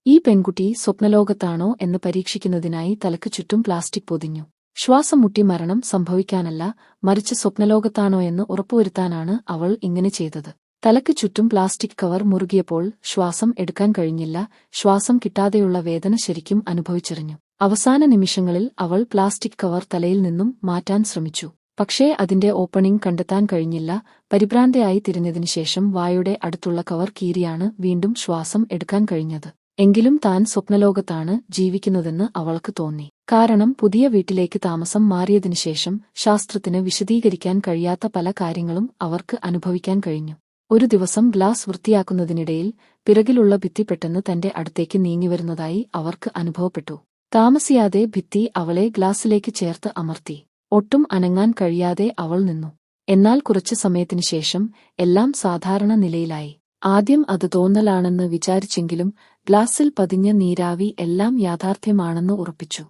ഈ പെൺകുട്ടി സ്വപ്നലോകത്താണോ എന്ന് പരീക്ഷിക്കുന്നതിനായി തലക്ക് ചുറ്റും പ്ലാസ്റ്റിക് പൊതിഞ്ഞു. ശ്വാസം മുട്ടി മരണം സംഭവിക്കാനല്ല, മറിച്ച് സ്വപ്നലോകത്താണോയെന്ന് ഉറപ്പുവരുത്താനാണ് അവൾ ഇങ്ങനെ ചെയ്തത്. തലക്ക് ചുറ്റും പ്ലാസ്റ്റിക് കവർ മുറുകിയപ്പോൾ ശ്വാസം എടുക്കാൻ കഴിഞ്ഞില്ല. ശ്വാസം കിട്ടാതെയുള്ള വേദന ശരിക്കും അനുഭവിച്ചറിഞ്ഞു. അവസാന നിമിഷങ്ങളിൽ അവൾ പ്ലാസ്റ്റിക് കവർ തലയിൽ നിന്നും മാറ്റാൻ ശ്രമിച്ചു. പക്ഷേ അതിന്റെ ഓപ്പണിംഗ് കണ്ടെത്താൻ കഴിഞ്ഞില്ല. പരിഭ്രാന്തയായി തിരിഞ്ഞതിനുശേഷം വായുടെ അടുത്തുള്ള കവർ കീറിയാണ് വീണ്ടും ശ്വാസം എടുക്കാൻ കഴിഞ്ഞത്. എങ്കിലും താൻ സ്വപ്നലോകത്താണ് ജീവിക്കുന്നതെന്ന് അവൾക്ക് തോന്നി. കാരണം പുതിയ വീട്ടിലേക്ക് താമസം മാറിയതിനുശേഷം ശാസ്ത്രത്തിന് വിശദീകരിക്കാൻ കഴിയാത്ത പല കാര്യങ്ങളും അവർക്ക് അനുഭവിക്കാൻ കഴിഞ്ഞു. ഒരു ദിവസം ഗ്ലാസ് വൃത്തിയാക്കുന്നതിനിടയിൽ പിറകിലുള്ള ഭിത്തി പെട്ടെന്ന് തന്റെ അടുത്തേക്ക് നീങ്ങിവരുന്നതായി അവർക്ക് അനുഭവപ്പെട്ടു. താമസിയാതെ ഭിത്തി അവളെ ഗ്ലാസിലേക്ക് ചേർത്ത് അമർത്തി. ഒട്ടും അനങ്ങാൻ കഴിയാതെ അവൾ നിന്നു. എന്നാൽ കുറച്ചു സമയത്തിനുശേഷം എല്ലാം സാധാരണ നിലയിലായി. ആദ്യം അത് തോന്നലാണെന്ന് വിചാരിച്ചെങ്കിലും ഗ്ലാസിൽ പതിഞ്ഞ നീരാവി എല്ലാം യാഥാർത്ഥ്യമാണെന്ന് ഉറപ്പിച്ചു.